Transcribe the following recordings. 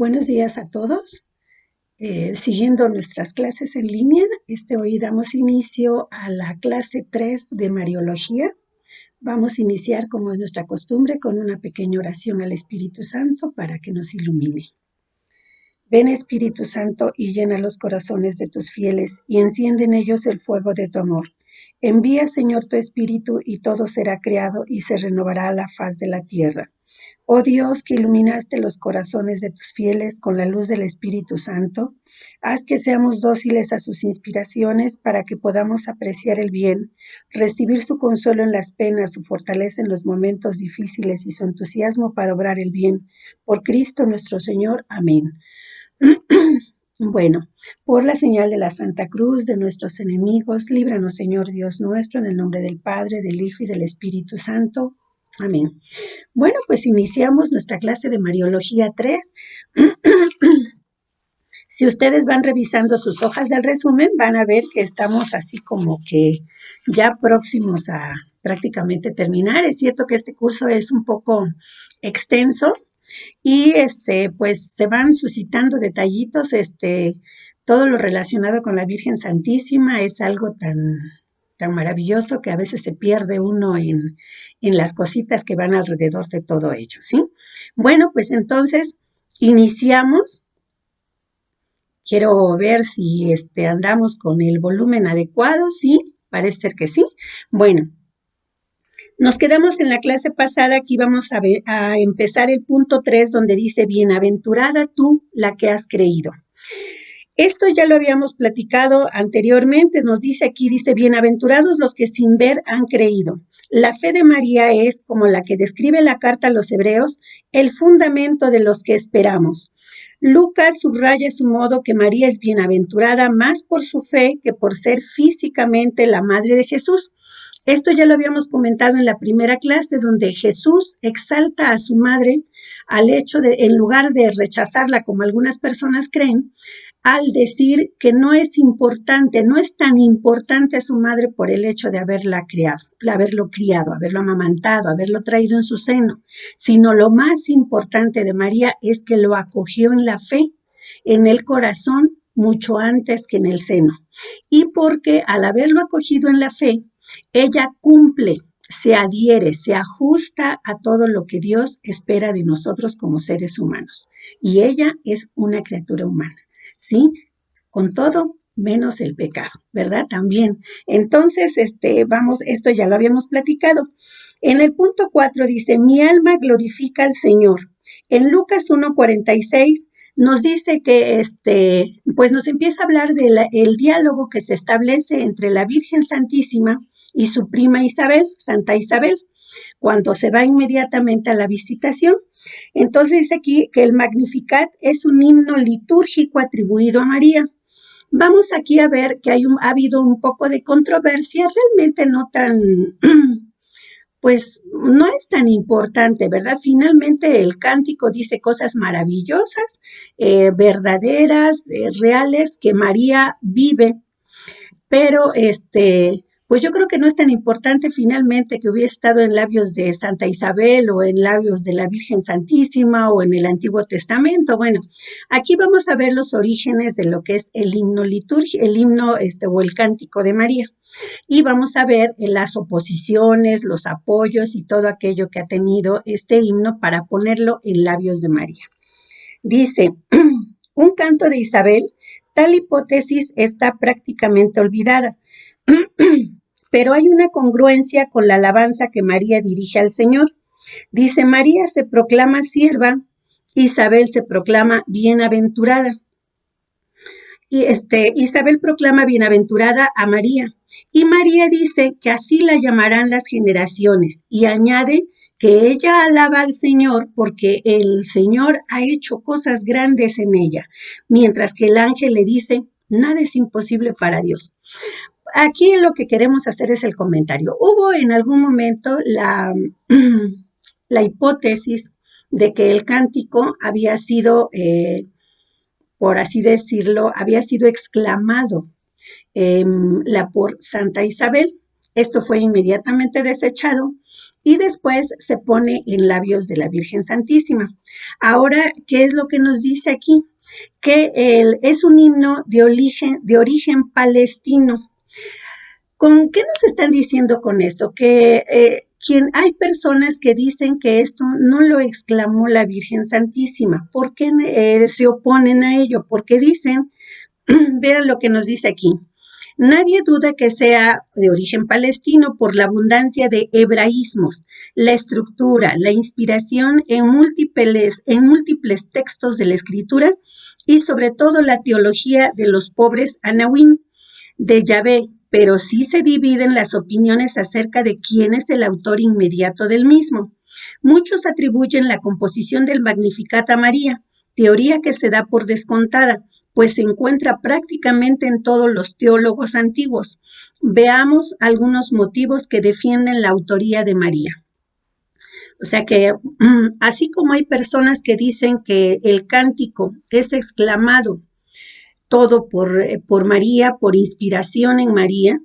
Buenos días a todos. Siguiendo nuestras clases en línea, hoy damos inicio a la clase 3 de Mariología. Vamos a iniciar, como es nuestra costumbre, con una pequeña oración al Espíritu Santo para que nos ilumine. Ven, Espíritu Santo, y llena los corazones de tus fieles, y enciende en ellos el fuego de tu amor. Envía, Señor, tu Espíritu, y todo será creado, y se renovará la faz de la tierra. Oh Dios, que iluminaste los corazones de tus fieles con la luz del Espíritu Santo, haz que seamos dóciles a sus inspiraciones para que podamos apreciar el bien, recibir su consuelo en las penas, su fortaleza en los momentos difíciles y su entusiasmo para obrar el bien. Por Cristo nuestro Señor. Amén. Bueno, por la señal de la Santa Cruz de nuestros enemigos, líbranos, Señor Dios nuestro, en el nombre del Padre, del Hijo y del Espíritu Santo. Amén. Bueno, pues iniciamos nuestra clase de Mariología 3. Si ustedes van revisando sus hojas del resumen, van a ver que estamos así como que ya próximos a prácticamente terminar. Es cierto que este curso es un poco extenso y pues se van suscitando detallitos, todo lo relacionado con la Virgen Santísima es algo tan maravilloso que a veces se pierde uno en las cositas que van alrededor de todo ello, ¿sí? Bueno, pues entonces iniciamos. Quiero ver si andamos con el volumen adecuado, ¿sí? Parece ser que sí. Bueno, nos quedamos en la clase pasada, aquí vamos a empezar el punto 3, donde dice, bienaventurada tú la que has creído. Esto ya lo habíamos platicado anteriormente, nos dice aquí, dice, bienaventurados los que sin ver han creído. La fe de María es, como la que describe la carta a los hebreos, el fundamento de los que esperamos. Lucas subraya su modo que María es bienaventurada más por su fe que por ser físicamente la madre de Jesús. Esto ya lo habíamos comentado en la primera clase, donde Jesús exalta a su madre al hecho de, en lugar de rechazarla como algunas personas creen, al decir que no es importante, no es tan importante a su madre por el hecho de haberlo criado, haberlo amamantado, haberlo traído en su seno, sino lo más importante de María es que lo acogió en la fe, en el corazón, mucho antes que en el seno. Y porque al haberlo acogido en la fe, ella cumple, se adhiere, se ajusta a todo lo que Dios espera de nosotros como seres humanos. Y ella es una criatura humana. ¿Sí? Con todo menos el pecado, ¿verdad? También. Entonces, esto ya lo habíamos platicado. En el punto 4 dice, mi alma glorifica al Señor. En Lucas 1:46 nos dice que, pues nos empieza a hablar del diálogo que se establece entre la Virgen Santísima y su prima Isabel, Santa Isabel, cuando se va inmediatamente a la visitación. Entonces dice aquí que el Magnificat es un himno litúrgico atribuido a María. Vamos aquí a ver que ha habido un poco de controversia, realmente no tan, pues no es tan importante, ¿verdad? Finalmente el cántico dice cosas maravillosas, verdaderas, reales, que María vive, pero pues yo creo que no es tan importante finalmente que hubiera estado en labios de Santa Isabel o en labios de la Virgen Santísima o en el Antiguo Testamento. Bueno, aquí vamos a ver los orígenes de lo que es el himno litúrgico, el himno o el cántico de María. Y vamos a ver las oposiciones, los apoyos y todo aquello que ha tenido este himno para ponerlo en labios de María. Dice, un canto de Isabel, tal hipótesis está prácticamente olvidada. Pero hay una congruencia con la alabanza que María dirige al Señor. Dice, María se proclama sierva, Isabel se proclama bienaventurada. Y Isabel proclama bienaventurada a María. Y María dice que así la llamarán las generaciones. Y añade que ella alaba al Señor porque el Señor ha hecho cosas grandes en ella. Mientras que el ángel le dice, nada es imposible para Dios. Aquí lo que queremos hacer es el comentario. Hubo en algún momento la hipótesis de que el cántico había sido, por así decirlo, había sido exclamado por Santa Isabel. Esto fue inmediatamente desechado y después se pone en labios de la Virgen Santísima. Ahora, ¿qué es lo que nos dice aquí? Que es un himno de origen palestino. ¿Con qué nos están diciendo con esto? Que hay personas que dicen que esto no lo exclamó la Virgen Santísima. ¿Por qué se oponen a ello? Porque dicen, vean lo que nos dice aquí. Nadie duda que sea de origen palestino por la abundancia de hebraísmos, la estructura, la inspiración en múltiples textos de la escritura y sobre todo la teología de los pobres Anahuín de Yahvé, pero sí se dividen las opiniones acerca de quién es el autor inmediato del mismo. Muchos atribuyen la composición del Magnificat a María, teoría que se da por descontada, pues se encuentra prácticamente en todos los teólogos antiguos. Veamos algunos motivos que defienden la autoría de María. O sea que, así como hay personas que dicen que el cántico es exclamado todo por María, por inspiración en María,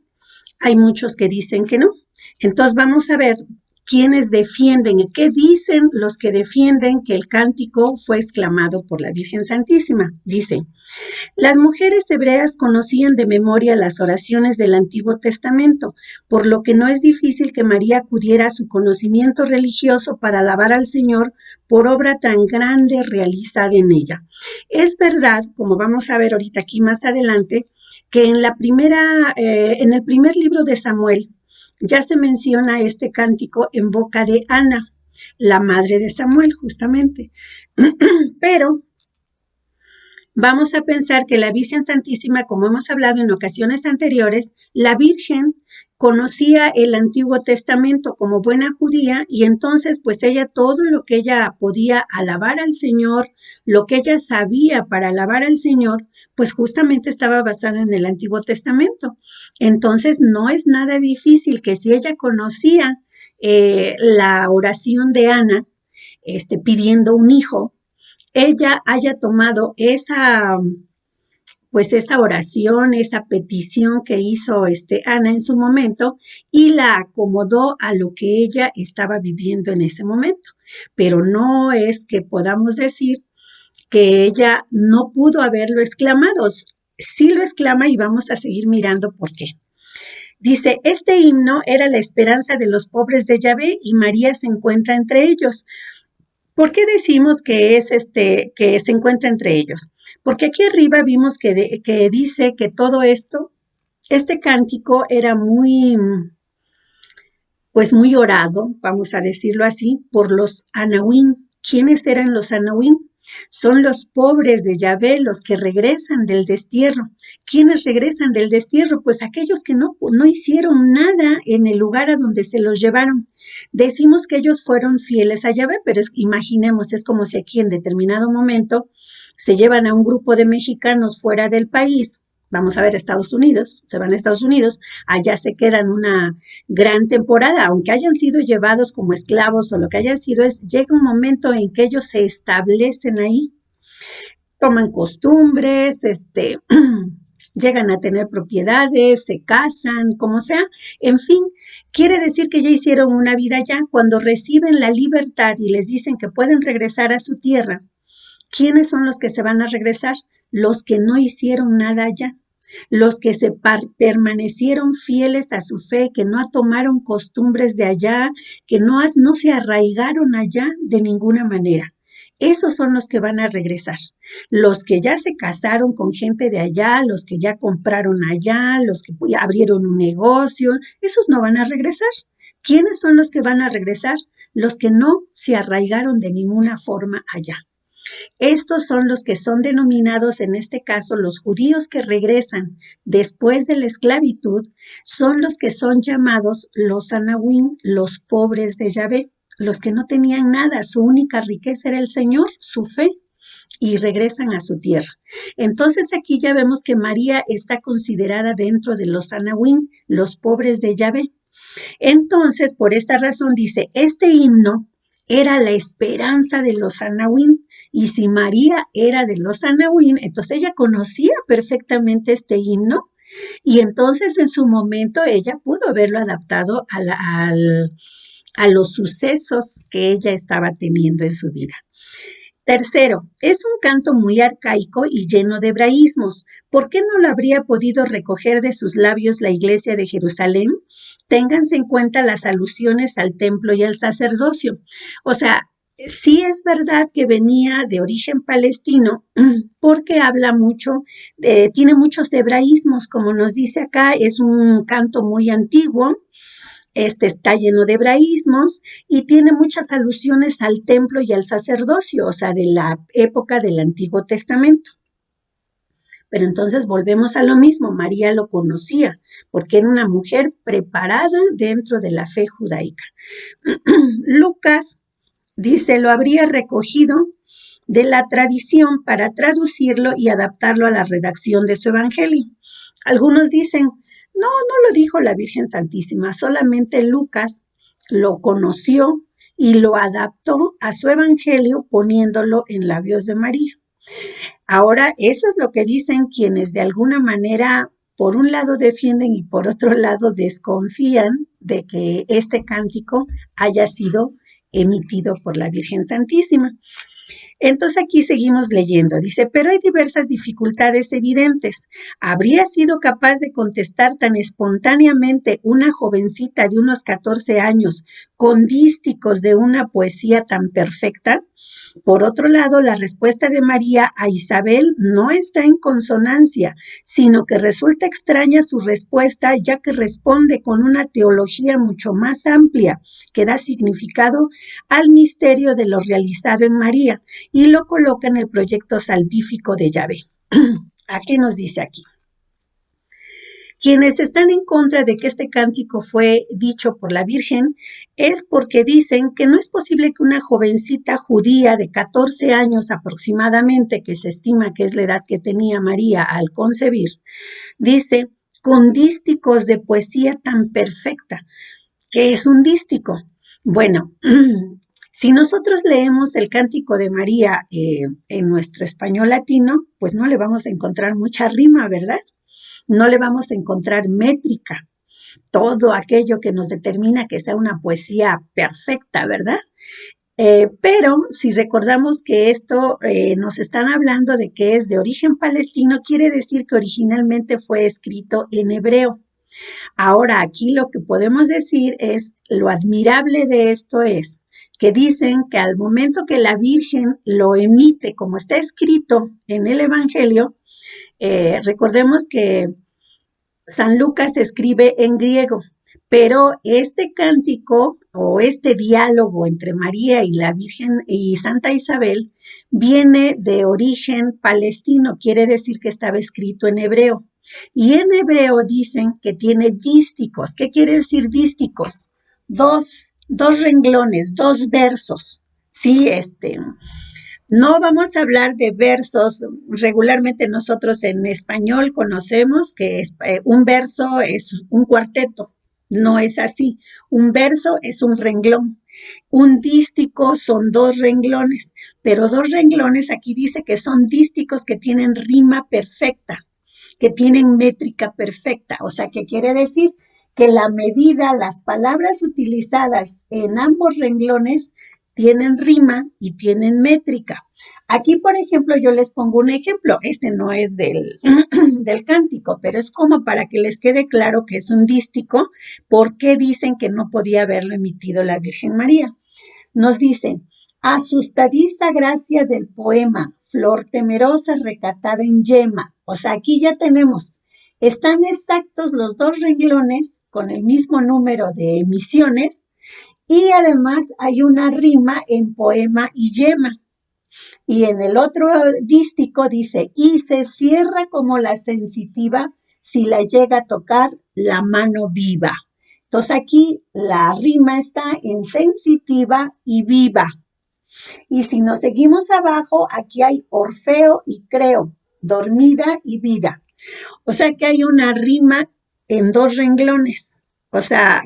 hay muchos que dicen que no. Entonces vamos a ver quiénes defienden, qué dicen los que defienden que el cántico fue exclamado por la Virgen Santísima. Dice, las mujeres hebreas conocían de memoria las oraciones del Antiguo Testamento, por lo que no es difícil que María acudiera a su conocimiento religioso para alabar al Señor por obra tan grande realizada en ella. Es verdad, como vamos a ver ahorita aquí más adelante, que en el primer libro de Samuel ya se menciona este cántico en boca de Ana, la madre de Samuel, justamente. Pero vamos a pensar que la Virgen Santísima, como hemos hablado en ocasiones anteriores, la Virgen conocía el Antiguo Testamento como buena judía y entonces pues ella todo lo que ella podía alabar al Señor, lo que ella sabía para alabar al Señor, pues justamente estaba basada en el Antiguo Testamento. Entonces no es nada difícil que si ella conocía la oración de Ana, pidiendo un hijo, ella haya tomado esa oración, esa petición que hizo Ana en su momento y la acomodó a lo que ella estaba viviendo en ese momento. Pero no es que podamos decir que ella no pudo haberlo exclamado. Sí lo exclama y vamos a seguir mirando por qué. Dice, este himno era la esperanza de los pobres de Yahvé y María se encuentra entre ellos. ¿Por qué decimos que que se encuentra entre ellos? Porque aquí arriba vimos que dice que todo esto, este cántico era muy orado, vamos a decirlo así, por los Anahuín. ¿Quiénes eran los Anahuín? Son los pobres de Yahvé, los que regresan del destierro. ¿Quiénes regresan del destierro? Pues aquellos que no hicieron nada en el lugar a donde se los llevaron. Decimos que ellos fueron fieles a Yahvé, pero imaginemos, es como si aquí en determinado momento se llevan a un grupo de mexicanos fuera del país. Vamos a ver Estados Unidos, se van a Estados Unidos, allá se quedan una gran temporada, aunque hayan sido llevados como esclavos o lo que haya sido, llega un momento en que ellos se establecen ahí, toman costumbres, llegan a tener propiedades, se casan, como sea, en fin, quiere decir que ya hicieron una vida allá. Cuando reciben la libertad y les dicen que pueden regresar a su tierra, ¿quiénes son los que se van a regresar? Los que no hicieron nada allá, los que permanecieron fieles a su fe, que no tomaron costumbres de allá, que no se arraigaron allá de ninguna manera. Esos son los que van a regresar. Los que ya se casaron con gente de allá, los que ya compraron allá, los que abrieron un negocio, esos no van a regresar. ¿Quiénes son los que van a regresar? Los que no se arraigaron de ninguna forma allá. Estos son los que son denominados, en este caso, los judíos que regresan después de la esclavitud, son los que son llamados los Anahuín, los pobres de Yahvé, los que no tenían nada, su única riqueza era el Señor, su fe, y regresan a su tierra. Entonces aquí ya vemos que María está considerada dentro de los Anahuín, los pobres de Yahvé. Entonces, por esta razón dice, este himno era la esperanza de los Anahuín. Y si María era de los Anahuín, entonces ella conocía perfectamente este himno y entonces en su momento ella pudo haberlo adaptado a los sucesos que ella estaba teniendo en su vida. Tercero, es un canto muy arcaico y lleno de hebraísmos. ¿Por qué no lo habría podido recoger de sus labios la iglesia de Jerusalén? Ténganse en cuenta las alusiones al templo y al sacerdocio. O sea, sí es verdad que venía de origen palestino porque habla mucho, tiene muchos hebraísmos, como nos dice acá, es un canto muy antiguo. Está lleno de hebraísmos y tiene muchas alusiones al templo y al sacerdocio, o sea, de la época del Antiguo Testamento. Pero entonces volvemos a lo mismo, María lo conocía, porque era una mujer preparada dentro de la fe judaica. Lucas dice, lo habría recogido de la tradición para traducirlo y adaptarlo a la redacción de su evangelio. Algunos dicen, no lo dijo la Virgen Santísima, solamente Lucas lo conoció y lo adaptó a su evangelio poniéndolo en labios de María. Ahora, eso es lo que dicen quienes de alguna manera, por un lado defienden y por otro lado desconfían de que este cántico haya sido emitido por la Virgen Santísima. Entonces aquí seguimos leyendo, dice, pero hay diversas dificultades evidentes. ¿Habría sido capaz de contestar tan espontáneamente una jovencita de unos 14 años con dísticos de una poesía tan perfecta? Por otro lado, la respuesta de María a Isabel no está en consonancia, sino que resulta extraña su respuesta, ya que responde con una teología mucho más amplia, que da significado al misterio de lo realizado en María y lo coloca en el proyecto salvífico de Yahvé. ¿A qué nos dice aquí? Quienes están en contra de que este cántico fue dicho por la Virgen es porque dicen que no es posible que una jovencita judía de 14 años aproximadamente, que se estima que es la edad que tenía María al concebir, dice, con dísticos de poesía tan perfecta. ¿Qué es un dístico? Bueno, si nosotros leemos el Cántico de María en nuestro español latino, pues no le vamos a encontrar mucha rima, ¿verdad? No le vamos a encontrar métrica, todo aquello que nos determina que sea una poesía perfecta, ¿verdad? Pero si recordamos que esto nos están hablando de que es de origen palestino, quiere decir que originalmente fue escrito en hebreo. Ahora, aquí lo que podemos decir es, lo admirable de esto es que dicen que al momento que la Virgen lo emite como está escrito en el Evangelio, recordemos que San Lucas escribe en griego, pero este cántico o este diálogo entre María y la Virgen y Santa Isabel viene de origen palestino, quiere decir que estaba escrito en hebreo. Y en hebreo dicen que tiene dísticos. ¿Qué quiere decir dísticos? Dos renglones, dos versos. Sí, no vamos a hablar de versos. Regularmente nosotros en español conocemos que un verso es un cuarteto. No es así. Un verso es un renglón. Un dístico son dos renglones, pero dos renglones aquí dice que son dísticos que tienen rima perfecta, que tienen métrica perfecta. O sea, ¿qué quiere decir? Que la medida, las palabras utilizadas en ambos renglones tienen rima y tienen métrica. Aquí, por ejemplo, yo les pongo un ejemplo. Este no es del cántico, pero es como para que les quede claro que es un dístico. ¿Por qué dicen que no podía haberlo emitido la Virgen María? Nos dicen, asustadiza gracia del poema, flor temerosa recatada en yema. O sea, aquí ya tenemos, están exactos los dos renglones con el mismo número de emisiones y además hay una rima en poema y yema. Y en el otro dístico dice, y se cierra como la sensitiva si la llega a tocar la mano viva. Entonces aquí la rima está en sensitiva y viva. Y si nos seguimos abajo, aquí hay Orfeo y Creo, dormida y vida. O sea que hay una rima en dos renglones. O sea,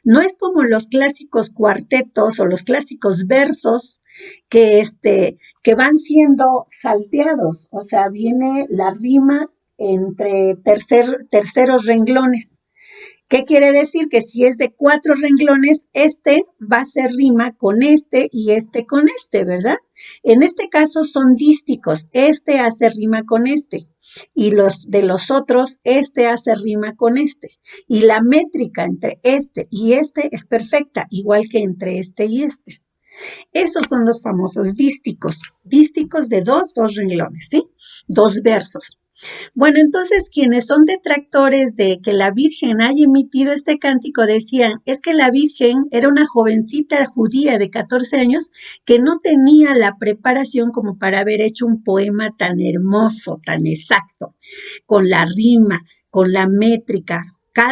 no es como los clásicos cuartetos o los clásicos versos que van siendo salteados. O sea, viene la rima entre terceros renglones. ¿Qué quiere decir? Que si es de 4 renglones, este va a hacer rima con este y este con este, ¿verdad? En este caso son dísticos, este hace rima con este. Y los de los otros, este hace rima con este. Y la métrica entre este y este es perfecta, igual que entre este y este. Esos son los famosos dísticos de dos renglones, ¿sí? 2 versos. Bueno, entonces quienes son detractores de que la Virgen haya emitido este cántico decían, es que la Virgen era una jovencita judía de 14 años que no tenía la preparación como para haber hecho un poema tan hermoso, tan exacto, con la rima, con la métrica,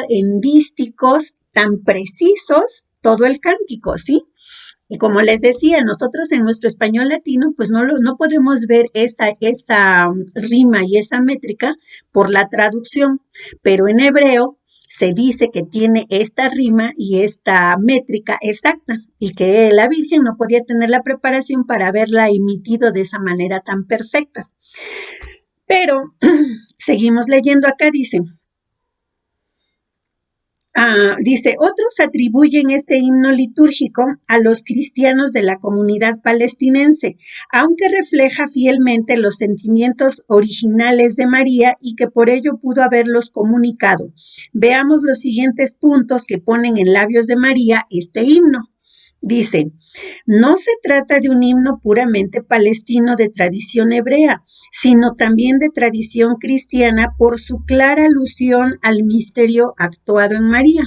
en dísticos tan precisos, todo el cántico, ¿sí? Y como les decía, nosotros en nuestro español latino, pues no podemos ver esa rima y esa métrica por la traducción, pero en hebreo se dice que tiene esta rima y esta métrica exacta y que la Virgen no podía tener la preparación para haberla emitido de esa manera tan perfecta. Pero seguimos leyendo acá, dice, otros atribuyen este himno litúrgico a los cristianos de la comunidad palestinense, aunque refleja fielmente los sentimientos originales de María y que por ello pudo haberlos comunicado. Veamos los siguientes puntos que ponen en labios de María este himno. Dice, no se trata de un himno puramente palestino de tradición hebrea, sino también de tradición cristiana por su clara alusión al misterio actuado en María.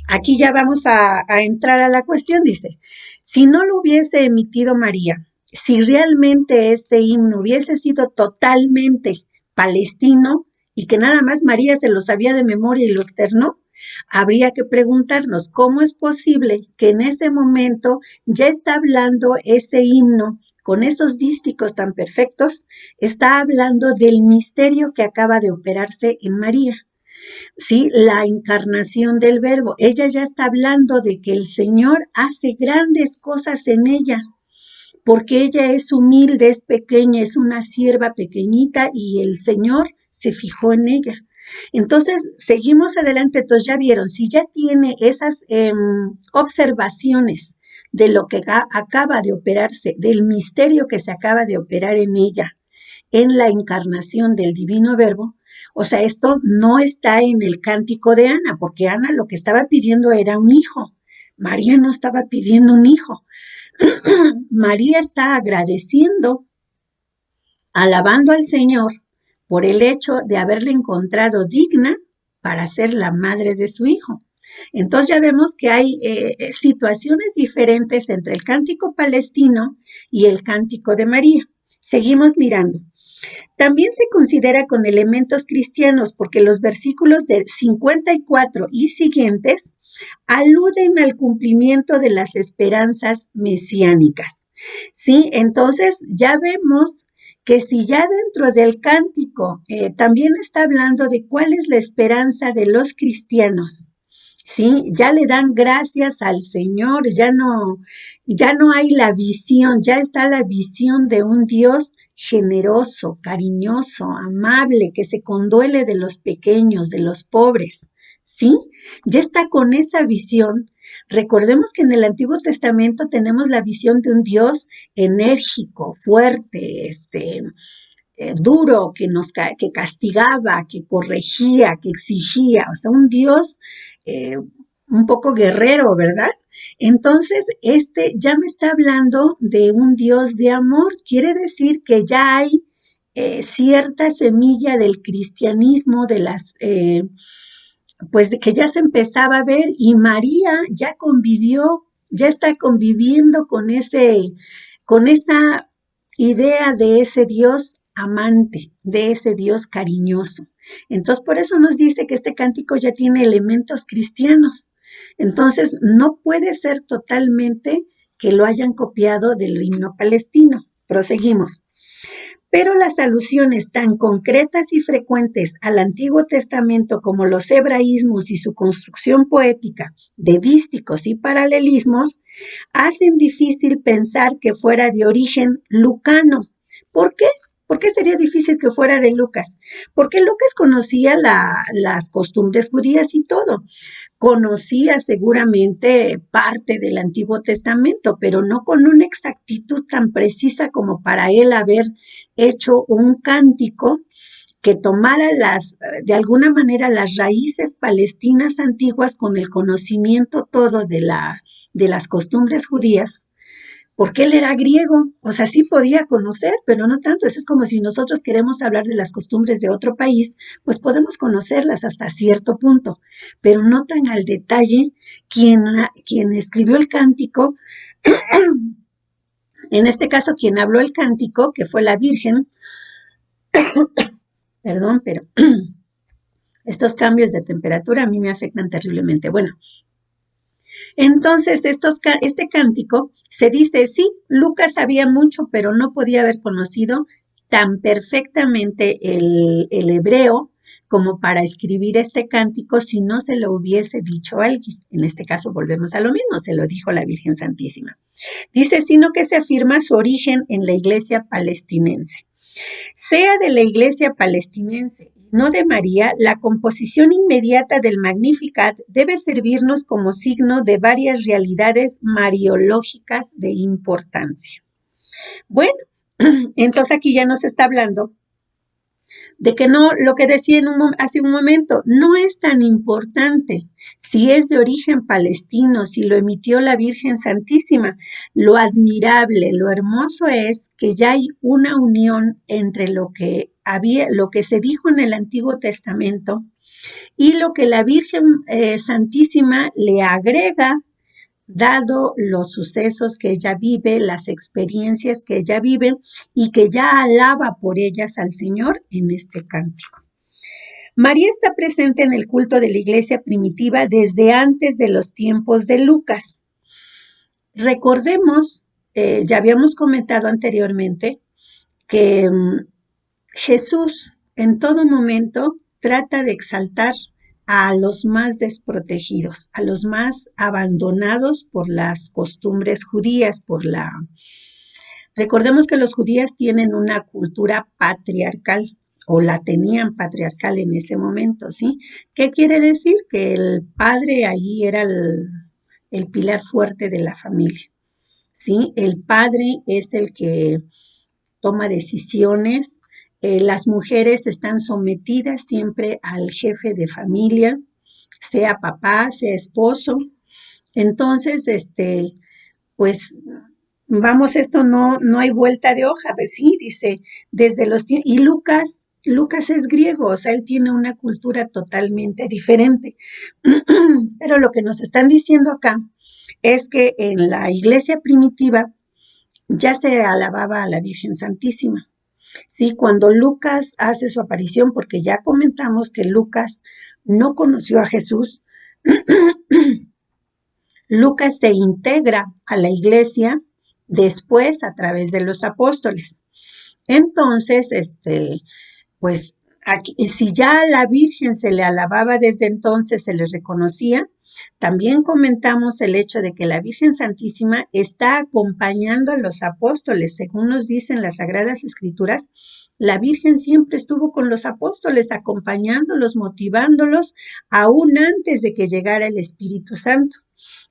Aquí ya vamos a entrar a la cuestión, dice, si no lo hubiese emitido María, si realmente este himno hubiese sido totalmente palestino y que nada más María se lo sabía de memoria y lo externó, habría que preguntarnos cómo es posible que en ese momento ya está hablando ese himno con esos dísticos tan perfectos, está hablando del misterio que acaba de operarse en María. Sí, la encarnación del Verbo. Ella ya está hablando de que el Señor hace grandes cosas en ella, porque ella es humilde, es pequeña, es una sierva pequeñita y el Señor se fijó en ella. Entonces, seguimos adelante, entonces ya vieron, si ya tiene esas observaciones de lo que acaba de operarse, del misterio que se acaba de operar en ella, en la encarnación del Divino Verbo, o sea, esto no está en el cántico de Ana, porque Ana lo que estaba pidiendo era un hijo. María no estaba pidiendo un hijo. María está agradeciendo, alabando al Señor por el hecho de haberle encontrado digna para ser la madre de su hijo. Entonces ya vemos que hay situaciones diferentes entre el cántico palestino y el cántico de María. Seguimos mirando. También se considera con elementos cristianos porque los versículos del 54 y siguientes aluden al cumplimiento de las esperanzas mesiánicas. ¿Sí? Entonces ya vemos que si ya dentro del cántico también está hablando de cuál es la esperanza de los cristianos, ¿sí? Ya le dan gracias al Señor, ya no hay la visión, ya está la visión de un Dios generoso, cariñoso, amable, que se conduele de los pequeños, de los pobres, ¿sí? Ya está con esa visión. Recordemos que en el Antiguo Testamento tenemos la visión de un Dios enérgico, fuerte, duro, que castigaba, que corregía, que exigía, o sea, un Dios un poco guerrero, ¿verdad? Entonces, ya me está hablando de un Dios de amor, quiere decir que ya hay cierta semilla del cristianismo, pues de que ya se empezaba a ver y María ya convivió, ya está conviviendo con esa idea de ese Dios amante, de ese Dios cariñoso. Entonces, por eso nos dice que este cántico ya tiene elementos cristianos. Entonces, no puede ser totalmente que lo hayan copiado del himno palestino. Proseguimos. Pero las alusiones tan concretas y frecuentes al Antiguo Testamento como los hebraísmos y su construcción poética de dísticos y paralelismos hacen difícil pensar que fuera de origen lucano. ¿Por qué? ¿Por qué sería difícil que fuera de Lucas? Porque Lucas conocía las costumbres judías y todo. conocía seguramente parte del Antiguo Testamento, pero no con una exactitud tan precisa como para él haber hecho un cántico que tomara de alguna manera las raíces palestinas antiguas con el conocimiento todo de las costumbres judías, porque él era griego, o sea, sí podía conocer, pero no tanto. Eso es como si nosotros queremos hablar de las costumbres de otro país, pues podemos conocerlas hasta cierto punto, pero no tan al detalle. Quien escribió el cántico, en este caso quien habló el cántico, que fue la Virgen, perdón, pero estos cambios de temperatura a mí me afectan terriblemente. Bueno, entonces este cántico se dice, sí, Lucas sabía mucho, pero no podía haber conocido tan perfectamente el hebreo como para escribir este cántico si no se lo hubiese dicho alguien. En este caso volvemos a lo mismo, se lo dijo la Virgen Santísima. Dice, sino que se afirma su origen en la iglesia palestinense. Sea de la iglesia palestinense, no de María, la composición inmediata del Magnificat debe servirnos como signo de varias realidades mariológicas de importancia. Bueno, entonces aquí ya nos está hablando de que no, lo que decía hace un momento, no es tan importante si es de origen palestino, si lo emitió la Virgen Santísima. Lo admirable, lo hermoso es que ya hay una unión entre lo que se dijo en el Antiguo Testamento y lo que la Virgen Santísima le agrega dado los sucesos que ella vive, las experiencias que ella vive y que ya alaba por ellas al Señor en este cántico. María está presente en el culto de la iglesia primitiva desde antes de los tiempos de Lucas. Recordemos, ya habíamos comentado anteriormente, que Jesús en todo momento trata de exaltar a los más desprotegidos, a los más abandonados por las costumbres judías, Recordemos que los judíos tienen una cultura patriarcal, o la tenían patriarcal en ese momento, ¿sí? ¿Qué quiere decir? Que el padre ahí era el pilar fuerte de la familia, ¿sí? El padre es el que toma decisiones, las mujeres están sometidas siempre al jefe de familia, sea papá, sea esposo. Entonces, pues vamos, esto no hay vuelta de hoja, pues sí, dice, desde los tiempos, y Lucas es griego, o sea, él tiene una cultura totalmente diferente. Pero lo que nos están diciendo acá es que en la iglesia primitiva ya se alababa a la Virgen Santísima. Sí, cuando Lucas hace su aparición, porque ya comentamos que Lucas no conoció a Jesús, Lucas se integra a la iglesia después a través de los apóstoles. Entonces, pues aquí, si ya a la Virgen se le alababa desde entonces, se le reconocía, también comentamos el hecho de que la Virgen Santísima está acompañando a los apóstoles. Según nos dicen las Sagradas Escrituras, la Virgen siempre estuvo con los apóstoles, acompañándolos, motivándolos, aún antes de que llegara el Espíritu Santo.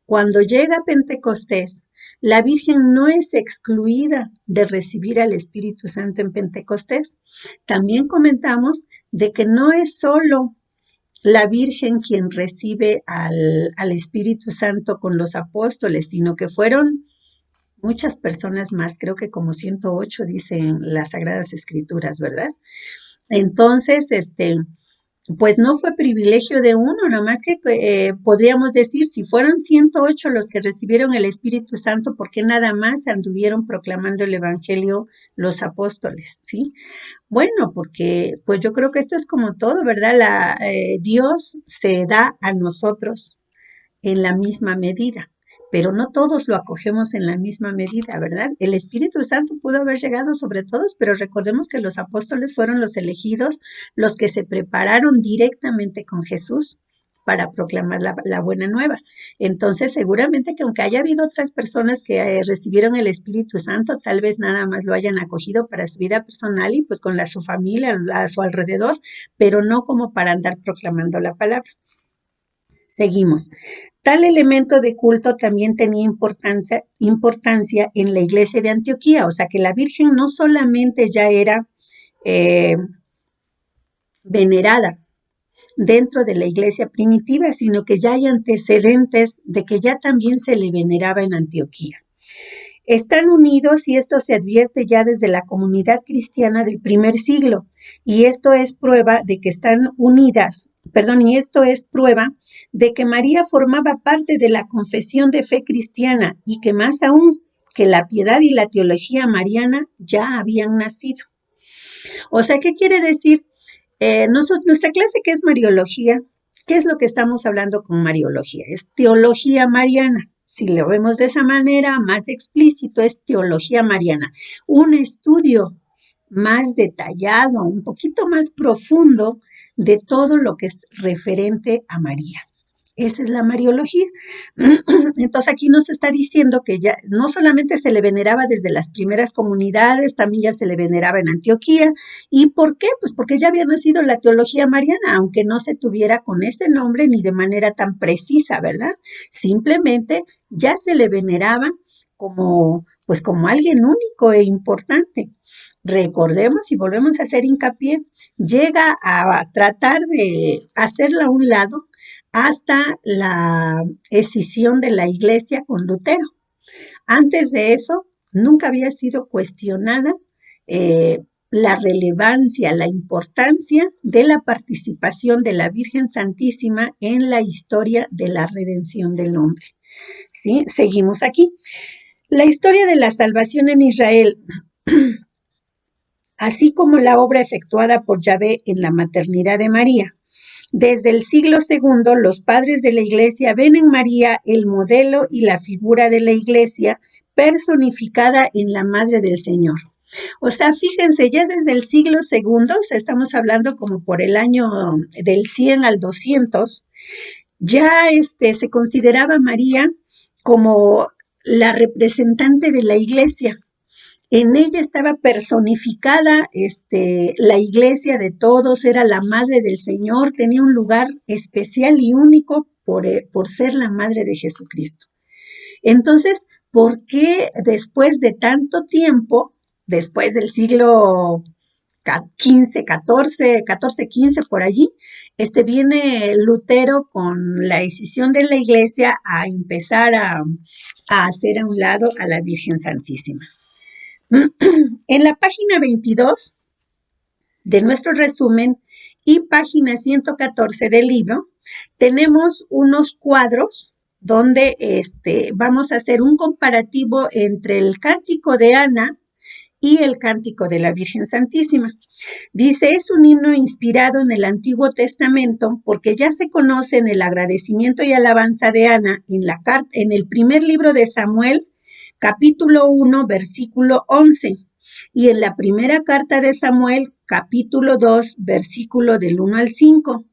Cuando llega Pentecostés, la Virgen no es excluida de recibir al Espíritu Santo en Pentecostés. También comentamos de que no es solo la Virgen quien recibe al Espíritu Santo con los apóstoles, sino que fueron muchas personas más, creo que como 108 dicen las Sagradas Escrituras, ¿verdad? Entonces, pues no fue privilegio de uno, nada más que podríamos decir, si fueron 108 los que recibieron el Espíritu Santo, ¿por qué nada más anduvieron proclamando el Evangelio los apóstoles? ¿Sí? Bueno, porque pues yo creo que esto es como todo, ¿verdad? Dios se da a nosotros en la misma medida, pero no todos lo acogemos en la misma medida, ¿verdad? El Espíritu Santo pudo haber llegado sobre todos, pero recordemos que los apóstoles fueron los elegidos, los que se prepararon directamente con Jesús para proclamar la buena nueva. Entonces, seguramente que aunque haya habido otras personas que recibieron el Espíritu Santo, tal vez nada más lo hayan acogido para su vida personal y pues con su familia a su alrededor, pero no como para andar proclamando la palabra. Seguimos. Tal elemento de culto también tenía importancia en la iglesia de Antioquía, o sea que la Virgen no solamente ya era eh, venerada dentro de la iglesia primitiva, sino que ya hay antecedentes de que ya también se le veneraba en Antioquía. Están unidos y esto se advierte ya desde la comunidad cristiana del primer siglo, y esto es prueba de que están unidas, y esto es prueba de que María formaba parte de la confesión de fe cristiana y que más aún, que la piedad y la teología mariana ya habían nacido. O sea, ¿qué quiere decir? Nuestra clase, que es Mariología, ¿qué es lo que estamos hablando con Mariología? Es teología mariana. Si lo vemos de esa manera, más explícito, es teología mariana. Un estudio más detallado, un poquito más profundo de todo lo que es referente a María. Esa es la Mariología. Entonces aquí nos está diciendo que ya no solamente se le veneraba desde las primeras comunidades, también ya se le veneraba en Antioquía. ¿Y por qué? Pues porque ya había nacido la teología mariana, aunque no se tuviera con ese nombre ni de manera tan precisa, ¿verdad? Simplemente ya se le veneraba como, pues como alguien único e importante. Recordemos y volvemos a hacer hincapié, llega a tratar de hacerla a un lado hasta la escisión de la iglesia con Lutero. Antes de eso, nunca había sido cuestionada la relevancia, la importancia de la participación de la Virgen Santísima en la historia de la redención del hombre. ¿Sí? Seguimos aquí. La historia de la salvación en Israel, así como la obra efectuada por Yahvé en la maternidad de María. Desde el siglo II, los padres de la Iglesia ven en María el modelo y la figura de la Iglesia personificada en la Madre del Señor. O sea, fíjense, ya desde el siglo II, o sea, estamos hablando como por el año del 100 al 200, ya se consideraba a María como la representante de la Iglesia. En ella estaba personificada la iglesia de todos, era la madre del Señor, tenía un lugar especial y único por ser la madre de Jesucristo. Entonces, ¿por qué después de tanto tiempo, después del siglo XV, XIV, XV, por allí, viene Lutero con la escisión de la iglesia a empezar a hacer a un lado a la Virgen Santísima? En la página 22 de nuestro resumen y página 114 del libro, tenemos unos cuadros donde vamos a hacer un comparativo entre el cántico de Ana y el cántico de la Virgen Santísima. Dice, es un himno inspirado en el Antiguo Testamento porque ya se conocen el agradecimiento y alabanza de Ana en el primer libro de Samuel, capítulo 1, versículo 11, y en la primera carta de Samuel, capítulo 2, versículo del 1 al 5,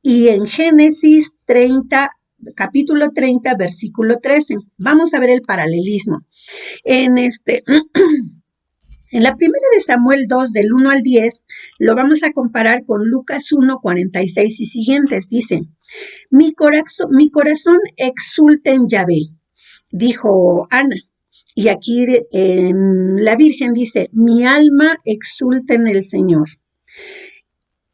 y en Génesis 30, capítulo 30, versículo 13. Vamos a ver el paralelismo. En la primera de Samuel 2, del 1 al 10, lo vamos a comparar con Lucas 1, 46 y siguientes. Dice, mi corazón exulta en Yahvé, dijo Ana. Y aquí la Virgen dice, mi alma exulta en el Señor.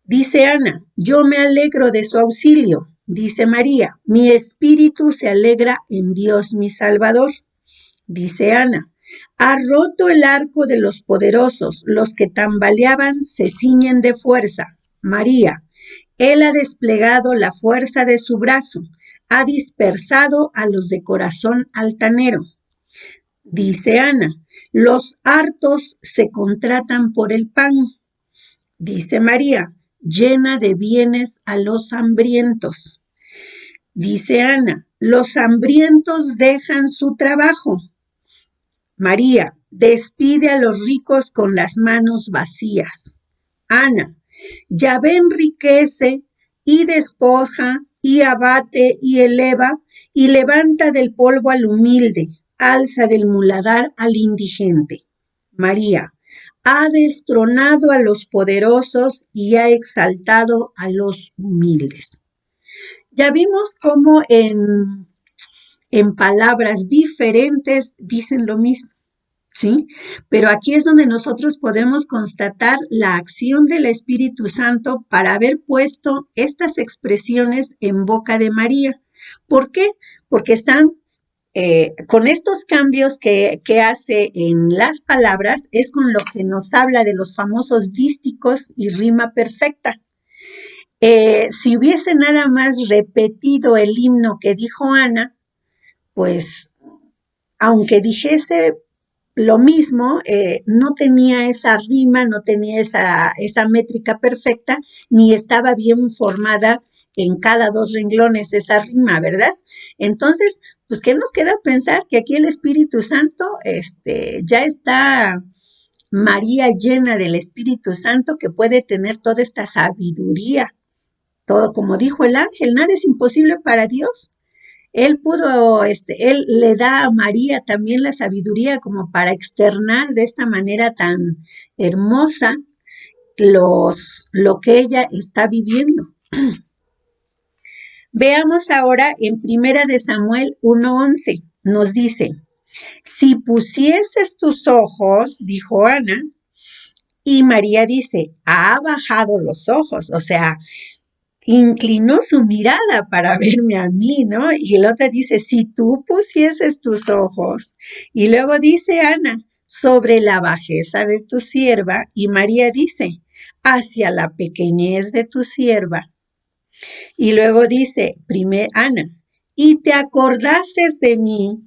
Dice Ana, yo me alegro de su auxilio. Dice María, mi espíritu se alegra en Dios mi Salvador. Dice Ana, ha roto el arco de los poderosos, los que tambaleaban se ciñen de fuerza. María, él ha desplegado la fuerza de su brazo, ha dispersado a los de corazón altanero. Dice Ana, los hartos se contratan por el pan. Dice María, llena de bienes a los hambrientos. Dice Ana, los hambrientos dejan su trabajo. María, despide a los ricos con las manos vacías. Ana, Yahvé enriquece y despoja y abate y eleva y levanta del polvo al humilde, alza del muladar al indigente. María, ha destronado a los poderosos y ha exaltado a los humildes. Ya vimos cómo en palabras diferentes dicen lo mismo, ¿sí? Pero aquí es donde nosotros podemos constatar la acción del Espíritu Santo para haber puesto estas expresiones en boca de María. ¿Por qué? Porque están con estos cambios que hace en las palabras, es con lo que nos habla de los famosos dísticos y rima perfecta. Si hubiese nada más repetido el himno que dijo Ana, pues aunque dijese lo mismo, no tenía esa rima, no tenía esa métrica perfecta, ni estaba bien formada en cada dos renglones esa rima, ¿verdad? Entonces, pues, ¿qué nos queda pensar? Que aquí el Espíritu Santo, ya está María llena del Espíritu Santo que puede tener toda esta sabiduría, todo, como dijo el ángel, nada es imposible para Dios. Él le da a María también la sabiduría como para externar de esta manera tan hermosa lo que ella está viviendo. Veamos ahora en Primera de Samuel 1:11, nos dice, si pusieses tus ojos, dijo Ana, y María dice, ha bajado los ojos, o sea, inclinó su mirada para verme a mí, ¿no? Y la otra dice, si tú pusieses tus ojos. Y luego dice Ana, sobre la bajeza de tu sierva. Y María dice, hacia la pequeñez de tu sierva. Y luego dice, Ana, y te acordases de mí,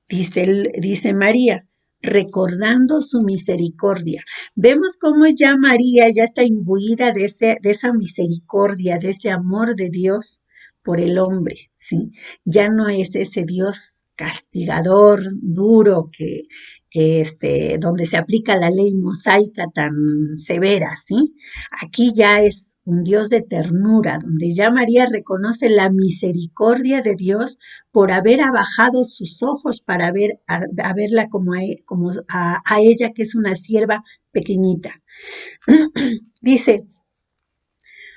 dice María, recordando su misericordia. Vemos cómo ya María ya está imbuida de esa misericordia, de ese amor de Dios por el hombre, ¿sí? Ya no es ese Dios castigador, duro, donde se aplica la ley mosaica tan severa, ¿sí? Aquí ya es un Dios de ternura, donde ya María reconoce la misericordia de Dios por haber abajado sus ojos para verla como a ella, que es una sierva pequeñita. Dice,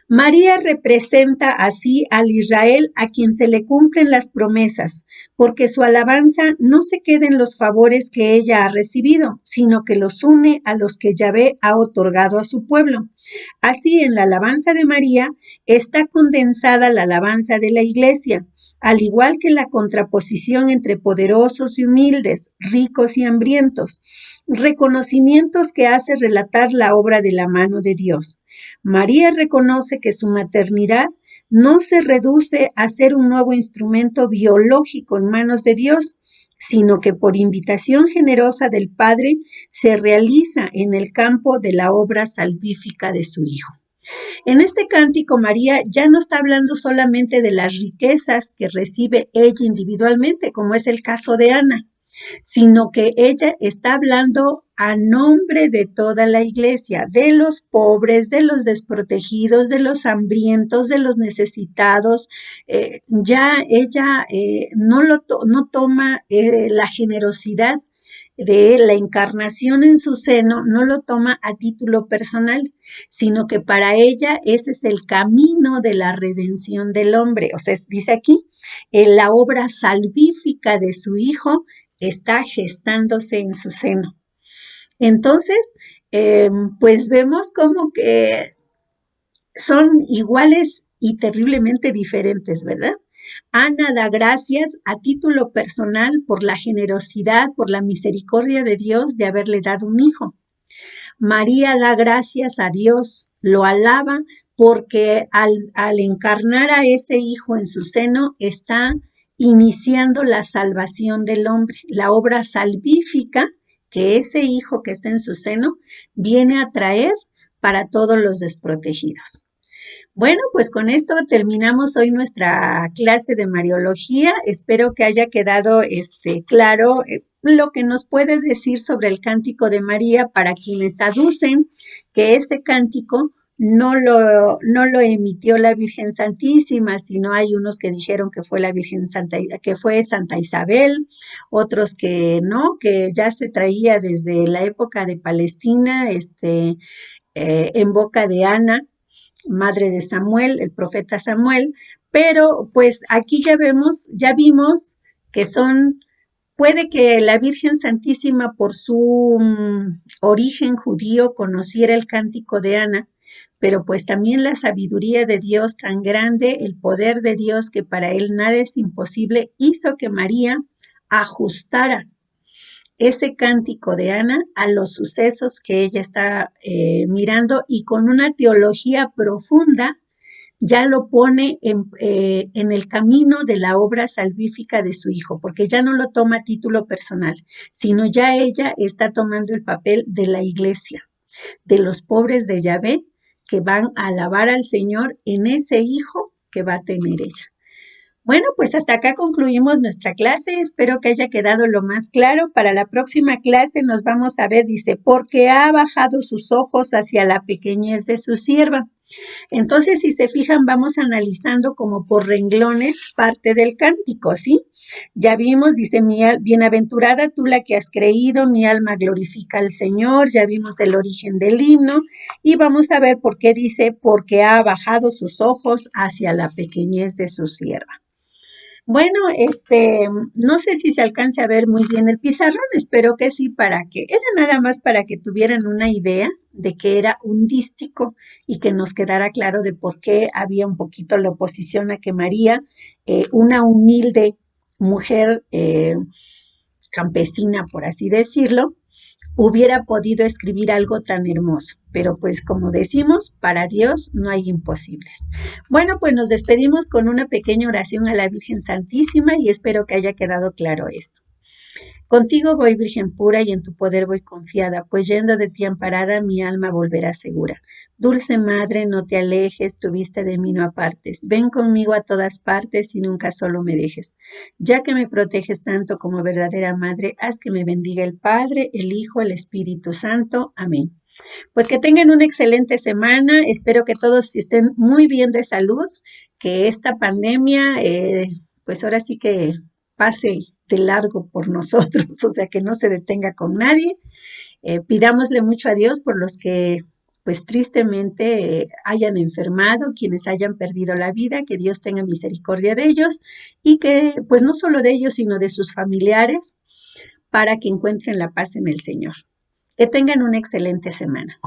María representa así al Israel a quien se le cumplen las promesas, porque su alabanza no se queda en los favores que ella ha recibido, sino que los une a los que Yahvé ha otorgado a su pueblo. Así, en la alabanza de María está condensada la alabanza de la Iglesia, al igual que la contraposición entre poderosos y humildes, ricos y hambrientos, reconocimientos que hace relatar la obra de la mano de Dios. María reconoce que su maternidad no se reduce a ser un nuevo instrumento biológico en manos de Dios, sino que por invitación generosa del Padre se realiza en el campo de la obra salvífica de su Hijo. En este cántico, María ya no está hablando solamente de las riquezas que recibe ella individualmente, como es el caso de Ana, sino que ella está hablando a nombre de toda la iglesia, de los pobres, de los desprotegidos, de los hambrientos, de los necesitados. Ya ella no toma la generosidad de la encarnación en su seno, no lo toma a título personal, sino que para ella ese es el camino de la redención del hombre. O sea, dice aquí, la obra salvífica de su Hijo está gestándose en su seno. Entonces, pues vemos como que son iguales y terriblemente diferentes, ¿verdad? Ana da gracias a título personal por la generosidad, por la misericordia de Dios de haberle dado un hijo. María da gracias a Dios, lo alaba porque al encarnar a ese hijo en su seno está iniciando la salvación del hombre, la obra salvífica que ese hijo que está en su seno viene a traer para todos los desprotegidos. Bueno, pues con esto terminamos hoy nuestra clase de Mariología. Espero que haya quedado claro lo que nos puede decir sobre el cántico de María para quienes aducen que ese cántico no lo emitió la Virgen Santísima, sino hay unos que dijeron que fue la Virgen que fue Santa Isabel, otros que no, que ya se traía desde la época de Palestina, en boca de Ana, madre de Samuel, el profeta Samuel, Pero pues aquí ya vimos que puede que la Virgen Santísima por su origen judío conociera el cántico de Ana, pero pues también la sabiduría de Dios tan grande, el poder de Dios que para él nada es imposible, hizo que María ajustara ese cántico de Ana a los sucesos que ella está mirando y con una teología profunda ya lo pone en el camino de la obra salvífica de su hijo, porque ya no lo toma a título personal, sino ya ella está tomando el papel de la iglesia, de los pobres de Yahvé que van a alabar al Señor en ese hijo que va a tener ella. Bueno, pues hasta acá concluimos nuestra clase. Espero que haya quedado lo más claro. Para la próxima clase nos vamos a ver, dice, porque ha bajado sus ojos hacia la pequeñez de su sierva. Entonces, si se fijan, vamos analizando como por renglones parte del cántico, ¿sí? Ya vimos, dice, bienaventurada tú la que has creído, mi alma glorifica al Señor, ya vimos el origen del himno y vamos a ver por qué dice, porque ha bajado sus ojos hacia la pequeñez de su sierva. Bueno, no sé si se alcance a ver muy bien el pizarrón, espero que sí, era nada más para que tuvieran una idea de que era un dístico y que nos quedara claro de por qué había un poquito la oposición a que María, una humilde mujer campesina, por así decirlo, hubiera podido escribir algo tan hermoso. Pero pues como decimos, para Dios no hay imposibles. Bueno, pues nos despedimos con una pequeña oración a la Virgen Santísima y espero que haya quedado claro esto. Contigo voy, Virgen pura, y en tu poder voy confiada, pues yendo de ti amparada, mi alma volverá segura. Dulce Madre, no te alejes, tu vista de mí no apartes. Ven conmigo a todas partes y nunca solo me dejes. Ya que me proteges tanto como verdadera Madre, haz que me bendiga el Padre, el Hijo, el Espíritu Santo. Amén. Pues que tengan una excelente semana. Espero que todos estén muy bien de salud, que esta pandemia, pues ahora sí que pase de largo por nosotros, o sea, que no se detenga con nadie. Pidámosle mucho a Dios por los que pues tristemente hayan enfermado, quienes hayan perdido la vida, que Dios tenga misericordia de ellos y que pues no solo de ellos, sino de sus familiares, para que encuentren la paz en el Señor. Que tengan una excelente semana.